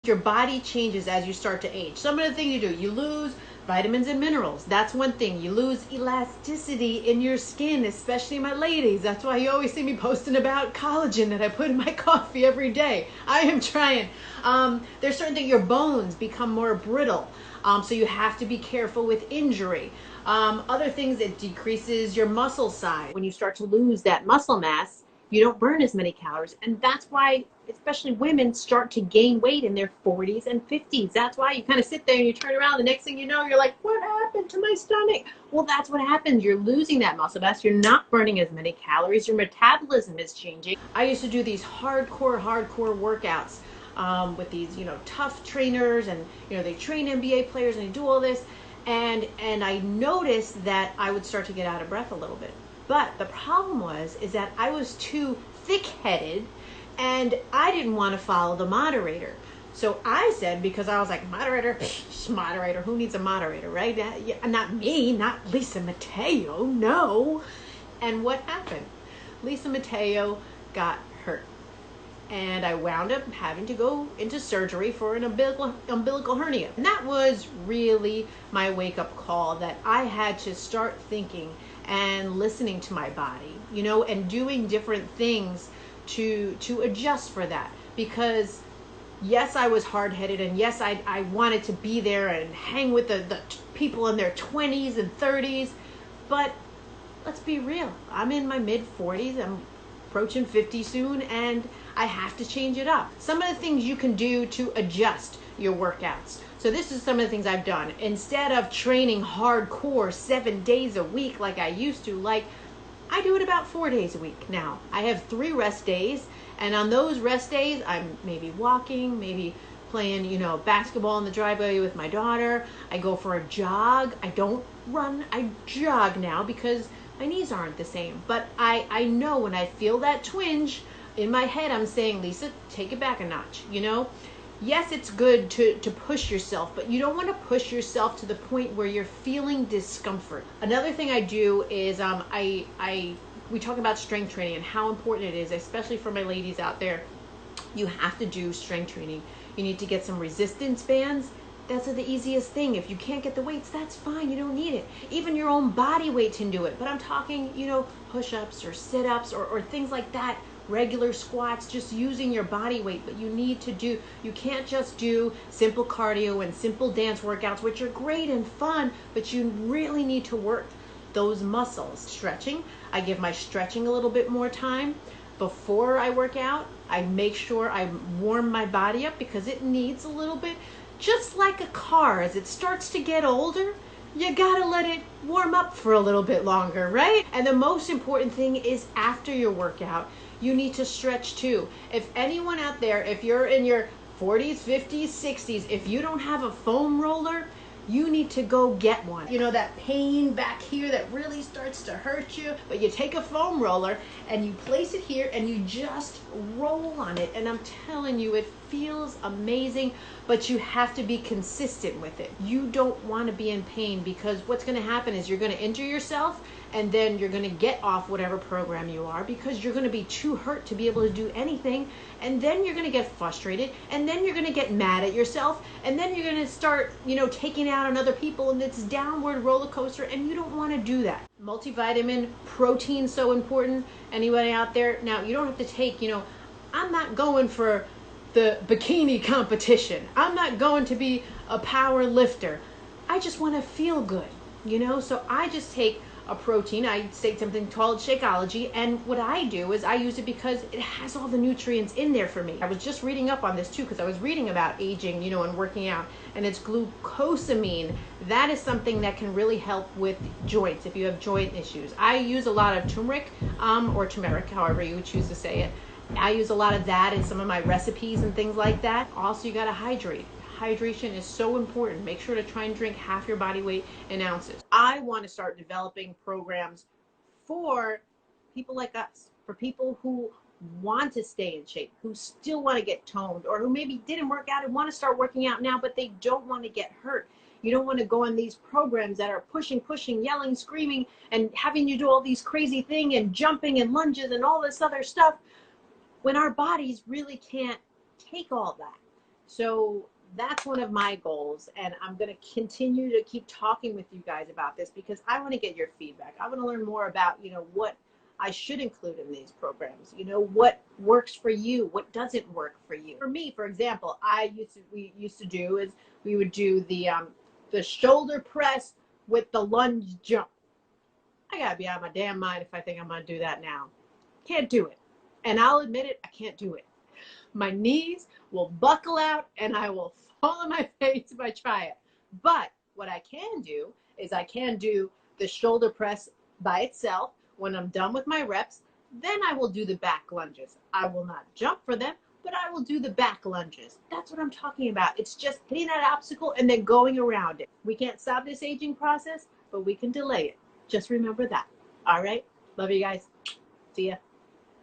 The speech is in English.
Your body changes as you start to age. Some of the things you do, you lose vitamins and minerals. That's one thing. You lose elasticity in your skin, especially my ladies. That's why you always see me posting about collagen that I put in my coffee every day. I am trying. There's certain things, your bones become more brittle. So you have to be careful with injury. Other things, it decreases your muscle size. When you start to lose that muscle mass, you don't burn as many calories. And that's why, especially women, start to gain weight in their 40s and 50s. That's why you kind of sit there and you turn around. The next thing you know, you're like, what happened to my stomach? Well, that's what happens. You're losing that muscle mass. You're not burning as many calories. Your metabolism is changing. I used to do these hardcore workouts with these, tough trainers, and, they train NBA players and they do all this. And I noticed that I would start to get out of breath a little bit. But the problem is that I was too thick-headed and I didn't want to follow the moderator. So I said, because I was like, moderator, who needs a moderator, right? Not me, not Lisa Mateo, no. And what happened? Lisa Mateo got hurt. And I wound up having to go into surgery for an umbilical hernia. And that was really my wake-up call, that I had to start thinking and listening to my body, and doing different things to adjust for that. Because yes, I was hard-headed, and yes, I wanted to be there and hang with the people in their 20s and 30s, but let's be real. I'm in my mid-40s, I'm approaching 50 soon, and I have to change it up. Some of the things you can do to adjust your workouts. So this is some of the things I've done. Instead of training hardcore 7 days a week like I used to, I do it about 4 days a week now. I have 3 rest days, and on those rest days, I'm maybe walking, maybe playing, basketball in the driveway with my daughter. I go for a jog. I don't run, I jog now because my knees aren't the same. But I know when I feel that twinge in my head, I'm saying, Lisa, take it back a notch, Yes, it's good to push yourself, but you don't want to push yourself to the point where you're feeling discomfort. Another thing I do is we talk about strength training and how important it is, especially for my ladies out there. You have to do strength training. You need to get some resistance bands. That's the easiest thing. If you can't get the weights, that's fine. You don't need it. Even your own body weight can do it. But I'm talking, push-ups or sit-ups or things like that. Regular squats, just using your body weight. But you can't just do simple cardio and simple dance workouts, which are great and fun, but you really need to work those muscles. Stretching, I give my stretching a little bit more time. Before I work out, I make sure I warm my body up because it needs a little bit. Just like a car, as it starts to get older, you gotta let it warm up for a little bit longer, right? And the most important thing is after your workout, you need to stretch too. If anyone out there, if you're in your 40s, 50s, 60s, if you don't have a foam roller, you need to go get one. That pain back here that really starts to hurt you, but you take a foam roller and you place it here and you just roll on it. And I'm telling you, it feels amazing, but you have to be consistent with it. You don't want to be in pain, because what's going to happen is you're going to injure yourself, and then you're going to get off whatever program you are because you're going to be too hurt to be able to do anything. And then you're going to get frustrated, and then you're going to get mad at yourself, and then you're going to start, taking out on other people, and it's downward roller coaster, and you don't want to do that. Multivitamin, protein, so important. Anybody out there? Now, you don't have to take, I'm not going for the bikini competition. I'm not going to be a power lifter. I just want to feel good, so I just take a protein. I take something called Shakeology, and what I do is I use it because it has all the nutrients in there for me. I was just reading up on this too, because I was reading about aging, and working out, and it's glucosamine. That is something that can really help with joints if you have joint issues. I use a lot of turmeric, or turmeric, however you would choose to say it. I use a lot of that in some of my recipes and things like that. Also, you gotta hydrate. Hydration is so important. Make sure to try and drink half your body weight in ounces. I want to start developing programs for people like us, for people who want to stay in shape, who still want to get toned, or who maybe didn't work out and want to start working out now, but they don't want to get hurt. You don't want to go on these programs that are pushing, yelling, screaming, and having you do all these crazy things and jumping and lunges and all this other stuff when our bodies really can't take all that. So that's one of my goals, and I'm going to continue to keep talking with you guys about this because I want to get your feedback. I want to learn more about, what I should include in these programs. What works for you, what doesn't work for you. For me, for example, we used to do is we would do the shoulder press with the lunge jump. I got to be out of my damn mind if I think I'm going to do that now. Can't do it. And I'll admit it, I can't do it. My knees will buckle out and I will fall on my face if I try it. But what I can do is I can do the shoulder press by itself. When I'm done with my reps, then I will do the back lunges. I will not jump for them, but I will do the back lunges. That's what I'm talking about. It's just hitting that obstacle and then going around it. We can't stop this aging process, but we can delay it. Just remember that. All right? Love you guys. See ya.